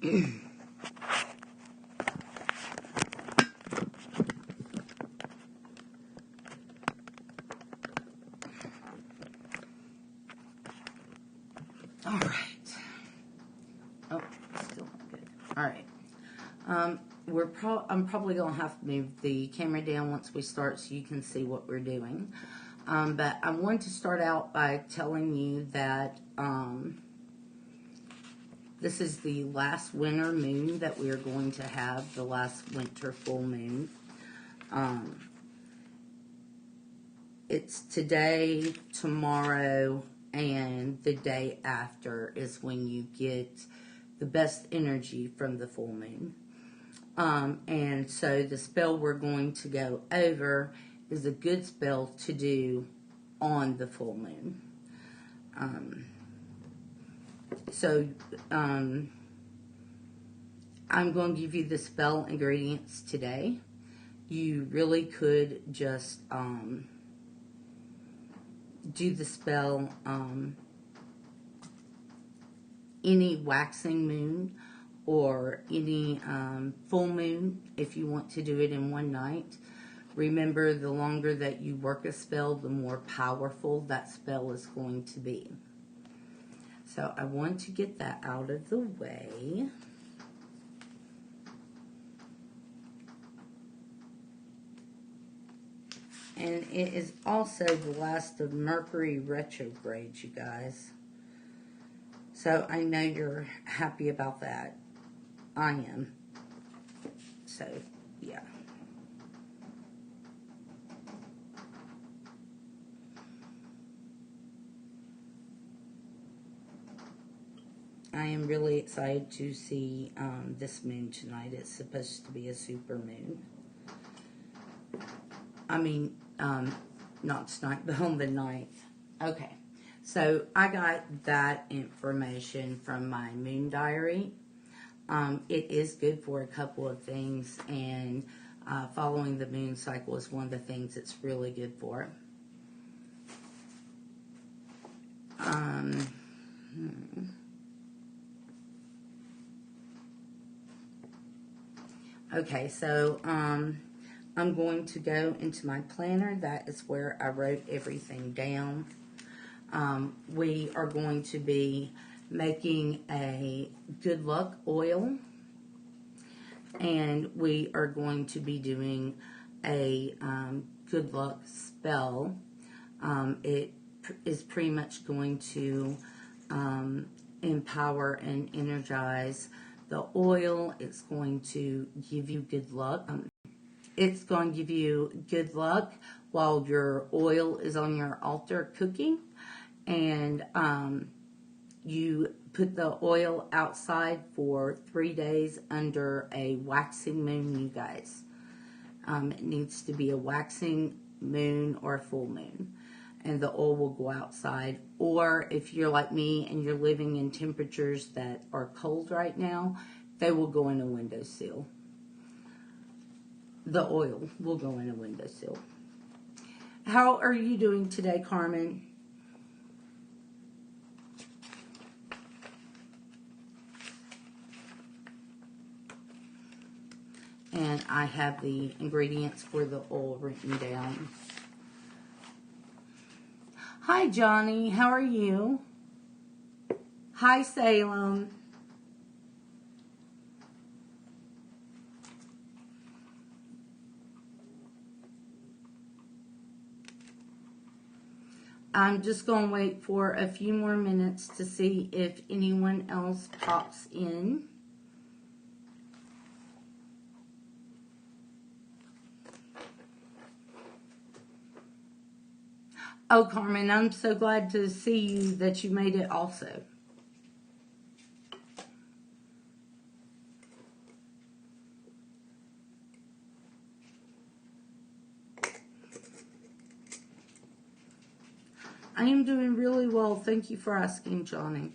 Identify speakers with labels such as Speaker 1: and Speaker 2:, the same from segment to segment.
Speaker 1: All right. Oh, still not good. All right. I'm probably gonna have to move the camera down once we start so you can see what we're doing. But I want to start out by telling you that this is the last winter moon that we are going to have, the last winter full moon. It's today, tomorrow, and the day after is when you get the best energy from the full moon. And so the spell we're going to go over is a good spell to do on the full moon. I'm going to give you the spell ingredients today. You really could just do the spell any waxing moon or any full moon if you want to do it in one night. Remember, the longer that you work a spell, the more powerful that spell is going to be. So I want to get that out of the way. And it is also the last of Mercury retrograde, you guys. So I know you're happy about that. I am. So, yeah. I am really excited to see this moon tonight. It's supposed to be a super moon. I mean, not tonight, but on the 9th. Okay, so I got that information from my moon diary. It is good for a couple of things, and following the moon cycle is one of the things it's really good for. Okay, so I'm going to go into my planner. That is where I wrote everything down. We are going to be making a good luck oil, and we are going to be doing a good luck spell. It is pretty much going to empower and energize the oil. It's going to give you good luck. It's going to give you good luck while your oil is on your altar cooking. And you put the oil outside for 3 days under a waxing moon, you guys. It needs to be a waxing moon or a full moon. And the oil will go outside. Or if you're like me and you're living in temperatures that are cold right now, they will go in a windowsill. The oil will go in a windowsill. How are you doing today, Carmen? And I have the ingredients for the oil written down. Hi, Johnny. How are you? Hi, Salem. I'm just going to wait for a few more minutes to see if anyone else pops in. Oh, Carmen, I'm so glad to see you that you made it also. I am doing really well. Thank you for asking, Johnny.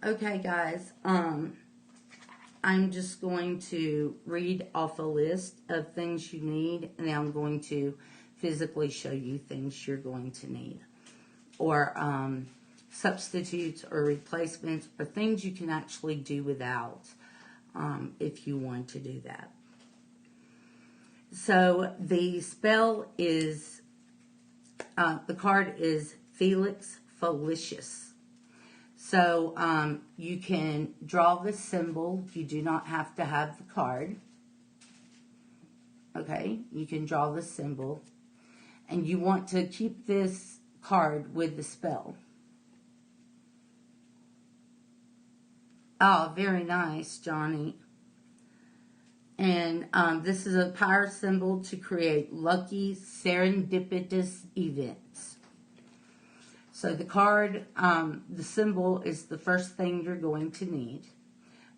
Speaker 1: Okay, guys. I'm just going to read off a list of things you need, and then I'm going to physically show you things you're going to need, or substitutes or replacements, or things you can actually do without if you want to do that. So the spell is, the card is Felix Felicis. So you can draw the symbol. You do not have to have the card. Okay, you can draw the symbol. And you want to keep this card with the spell. Oh, very nice, Johnny. And this is a power symbol to create lucky, serendipitous events. So the card, the symbol is the first thing you're going to need.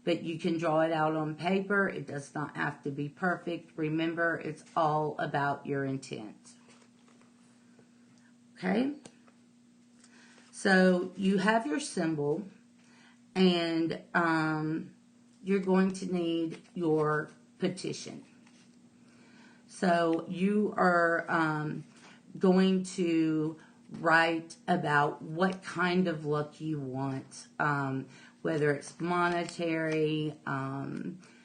Speaker 1: But you can draw it out on paper. It does not have to be perfect. Remember, it's all about your intent. Okay? So you have your symbol, and you're going to need your petition. So you are going to write about what kind of luck you want, whether it's monetary,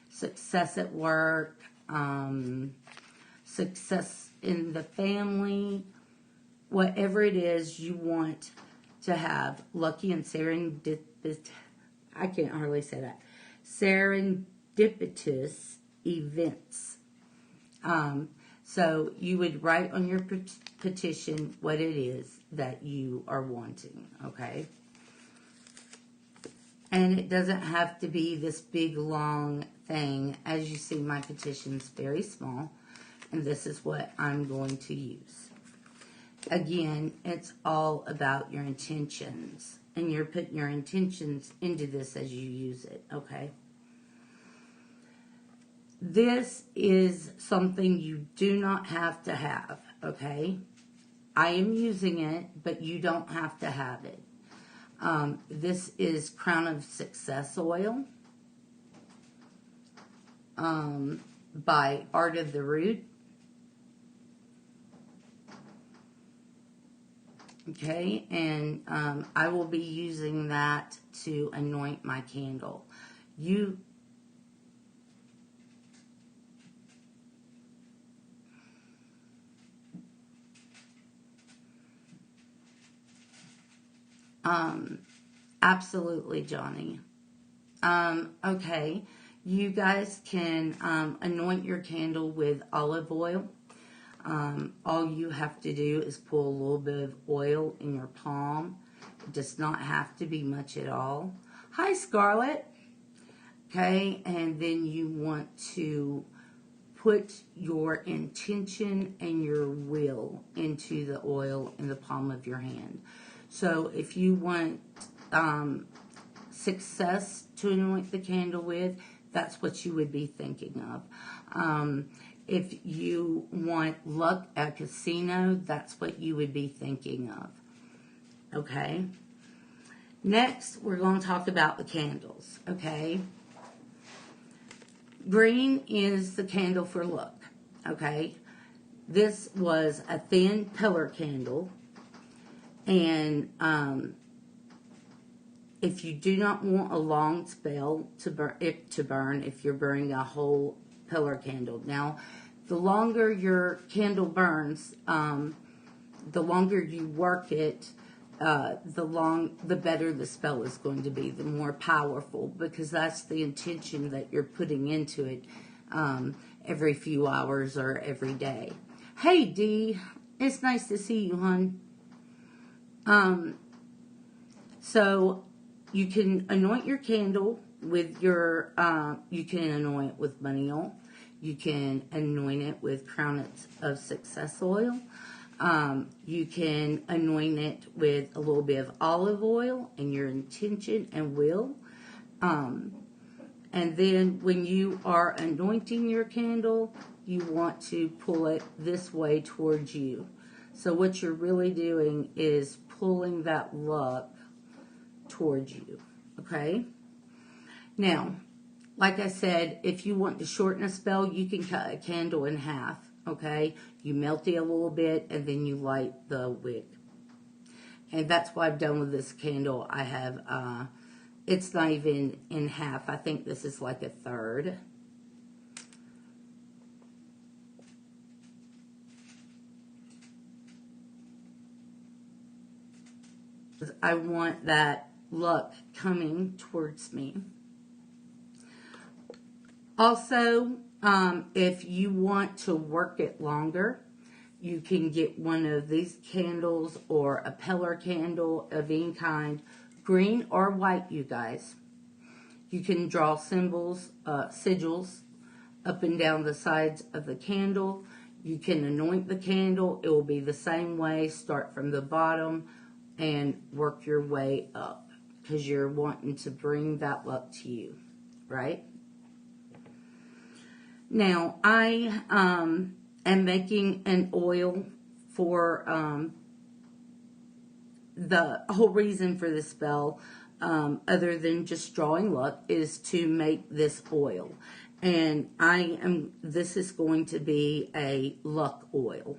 Speaker 1: success at work, success in the family, whatever it is you want to have lucky and serendipitous, I can't hardly say that, serendipitous events. So you would write on your petition what it is that you are wanting, okay? And it doesn't have to be this big, long thing. As you see, my petition's very small, and this is what I'm going to use. Again, it's all about your intentions, and you're putting your intentions into this as you use it, okay? This is something you do not have to have, okay? I am using it, but you don't have to have it. This is Crown of Success oil by Art of the Root. Okay, and I will be using that to anoint my candle. Absolutely, Johnny. Okay, you guys can anoint your candle with olive oil. All you have to do is pull a little bit of oil in your palm. It does not have to be much at all. Hi, Scarlett. Okay, and then you want to put your intention and your will into the oil in the palm of your hand. So if you want success to anoint the candle with, that's what you would be thinking of. If you want luck at a casino, that's what you would be thinking of. Okay? Next, we're going to talk about the candles. Okay? Green is the candle for luck. Okay? This was a thin pillar candle. And if you do not want a long spell to burn, if you're burning a whole pillar candle. Now, the longer your candle burns, the longer you work it, the better the spell is going to be, the more powerful, because that's the intention that you're putting into it every few hours or every day. Hey, Dee, it's nice to see you, hon. So you can anoint your candle with your, you can anoint it with money oil. You can anoint it with Crown of Success oil. You can anoint it with a little bit of olive oil and your intention and will. And then when you are anointing your candle, you want to pull it this way towards you. So what you're really doing is pulling that luck towards you. Okay. Now, like I said, if you want to shorten a spell, you can cut a candle in half. Okay. You melt it a little bit and then you light the wick. And that's what I've done with this candle. I have, it's not even in half. I think this is like a third. I want that luck coming towards me. Also, if you want to work it longer, you can get one of these candles or a pillar candle of any kind, green or white, you guys. You can draw symbols, sigils up and down the sides of the candle. You can anoint the candle. It will be the same way. Start from the bottom and work your way up because you're wanting to bring that luck to you, right? Now, I am making an oil for the whole reason for this spell, other than just drawing luck, is to make this oil. And this is going to be a luck oil.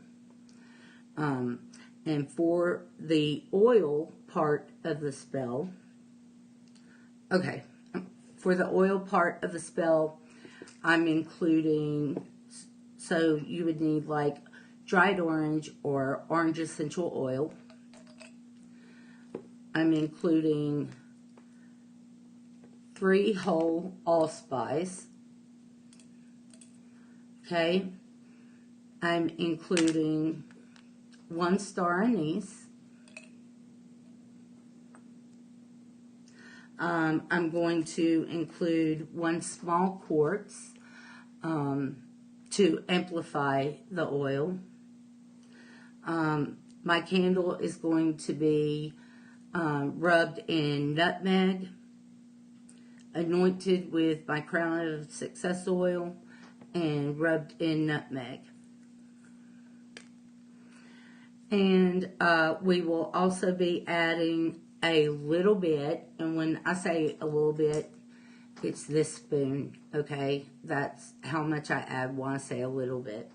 Speaker 1: And for the oil part of the spell, okay, for the oil part of the spell, I'm including, so you would need like dried orange or orange essential oil. I'm including 3 whole allspice. Okay. I'm including 1 star anise. I'm going to include 1 small quartz to amplify the oil. My candle is going to be rubbed in nutmeg, anointed with my Crown of Success oil, and rubbed in nutmeg. And we will also be adding a little bit, and when I say a little bit, it's this spoon, okay? That's how much I add when I say a little bit,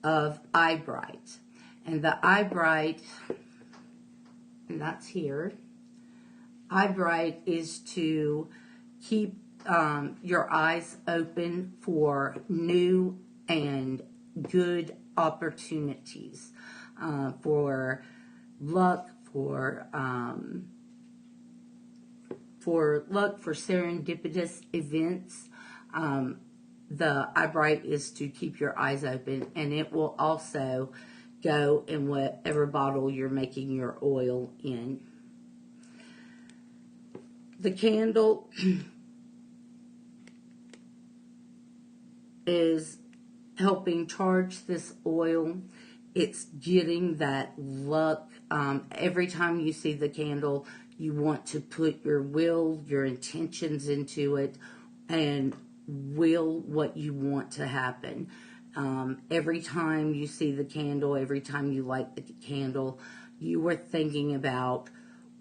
Speaker 1: of Eyebright. And the Eyebright, and that's here, Eyebright is to keep your eyes open for new and good opportunities, for luck, for serendipitous events. The Eyebright is to keep your eyes open, and it will also go in whatever bottle you're making your oil in. The candle is helping charge this oil. It's getting that luck. Every time you see the candle, you want to put your will, your intentions into it, and will what you want to happen. Every time you see the candle, every time you light the candle, you are thinking about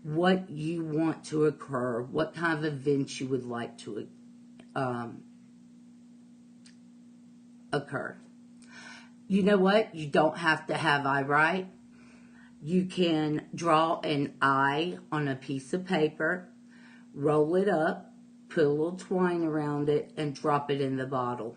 Speaker 1: what you want to occur, what kind of events you would like to occur. You know what? You don't have to have Eyebright. You can draw an eye on a piece of paper, roll it up, put a little twine around it, and drop it in the bottle.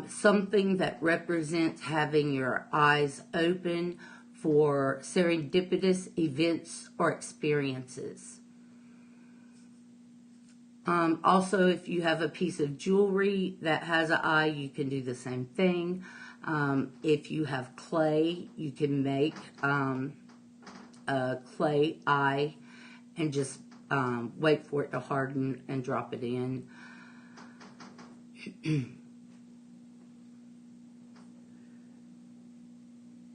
Speaker 1: Something that represents having your eyes open for serendipitous events or experiences. Also, if you have a piece of jewelry that has an eye, you can do the same thing. If you have clay, you can make a clay eye and just wait for it to harden and drop it in.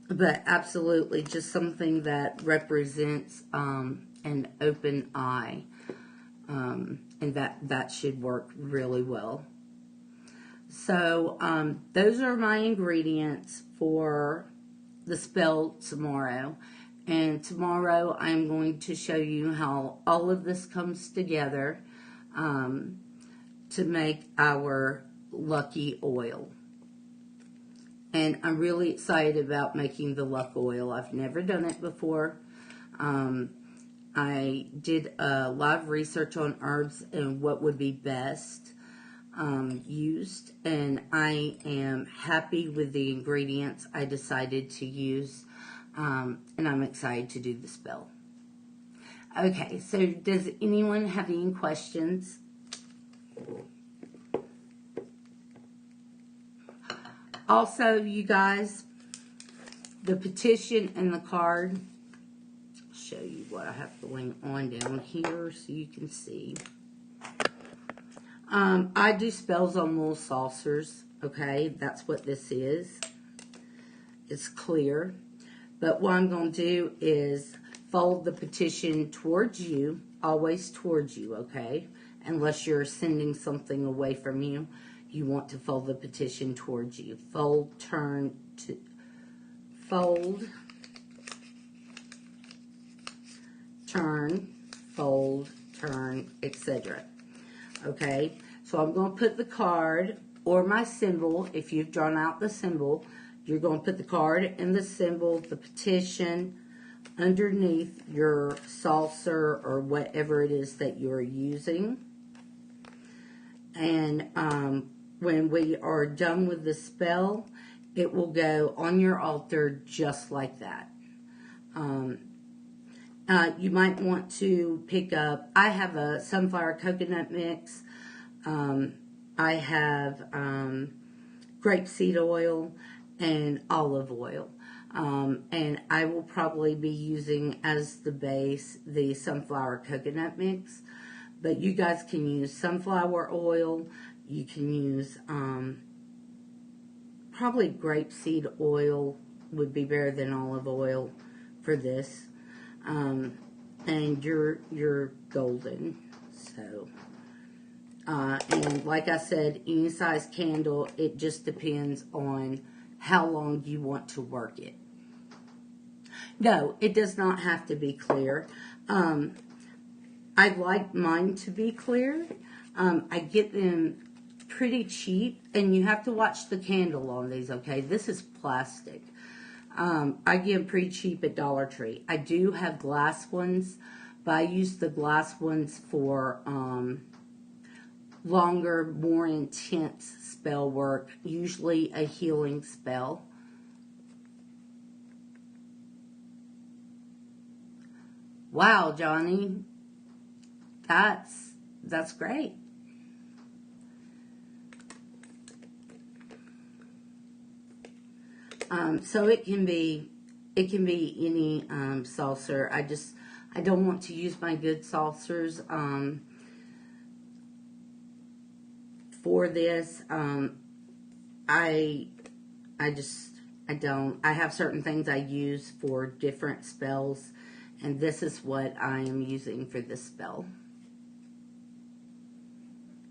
Speaker 1: But absolutely, just something that represents an open eye. And that should work really well. So those are my ingredients for the spell tomorrow. And tomorrow I'm going to show you how all of this comes together to make our lucky oil. And I'm really excited about making the luck oil. I've never done it before. I did a lot of research on herbs and what would be best used, and I am happy with the ingredients I decided to use, and I'm excited to do the spell. Okay, so does anyone have any questions? Also, you guys, the petition and the card, I'll show you what I have going on down here so you can see. I do spells on little saucers, okay? That's what this is. It's clear. But what I'm going to do is fold the petition towards you, always towards you, okay? Unless you're sending something away from you, you want to fold the petition towards you. Fold, turn, to fold, turn, fold, turn, etc. Okay, so I'm going to put the card or my symbol. If you've drawn out the symbol, you're going to put the card and the symbol, the petition, underneath your saucer or whatever it is that you're using. And when we are done with the spell, it will go on your altar just like that. You might want to pick up, I have a sunflower coconut mix. I have grapeseed oil and olive oil. And I will probably be using as the base the sunflower coconut mix. But you guys can use sunflower oil. You can use probably grapeseed oil would be better than olive oil for this. And you're golden. So, and like I said, any size candle, it just depends on how long you want to work it. No, it does not have to be clear. I like mine to be clear. I get them pretty cheap, and you have to watch the candle on these, okay? This is plastic. I get them pretty cheap at Dollar Tree. I do have glass ones, but I use the glass ones for longer, more intense spell work, usually a healing spell. Wow, Johnny, that's great. So it can be any saucer. I don't want to use my good saucers for this. I don't. I have certain things I use for different spells, and this is what I am using for this spell.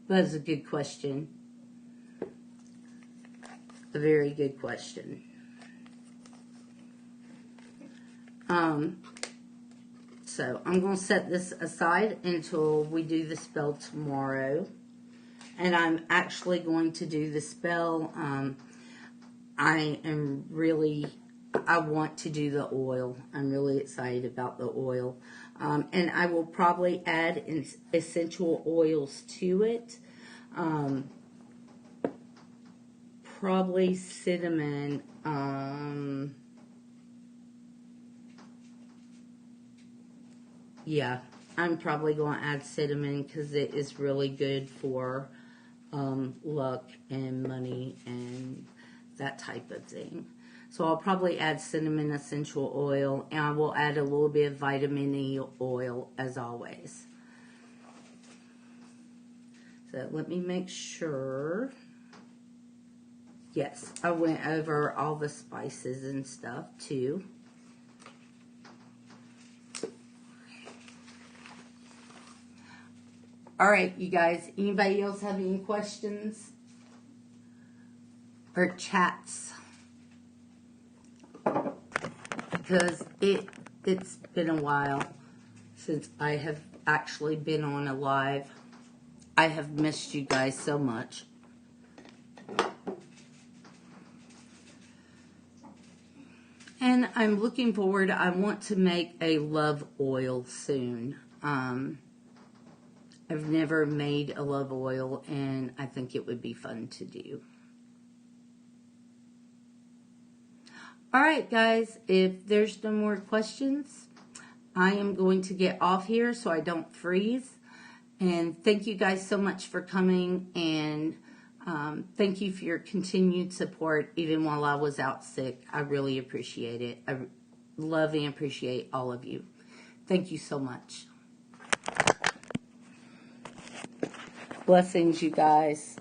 Speaker 1: That is a good question. A very good question. So I'm going to set this aside until we do the spell tomorrow. And I'm actually going to do the spell. I want to do the oil. I'm really excited about the oil. And I will probably add essential oils to it. Probably cinnamon. Yeah, I'm probably going to add cinnamon because it is really good for luck and money and that type of thing. So I'll probably add cinnamon essential oil, and I will add a little bit of vitamin E oil as always. So let me make sure. Yes, I went over all the spices and stuff too. All right, you guys, anybody else have any questions or chats? because it's been a while since I have actually been on a live. I have missed you guys so much. And I'm looking forward. I want to make a love oil soon. I've never made a love oil, and I think it would be fun to do. All right, guys, if there's no more questions, I am going to get off here so I don't freeze. And thank you guys so much for coming, and thank you for your continued support even while I was out sick. I really appreciate it. I love and appreciate all of you. Thank you so much. Blessings, you guys.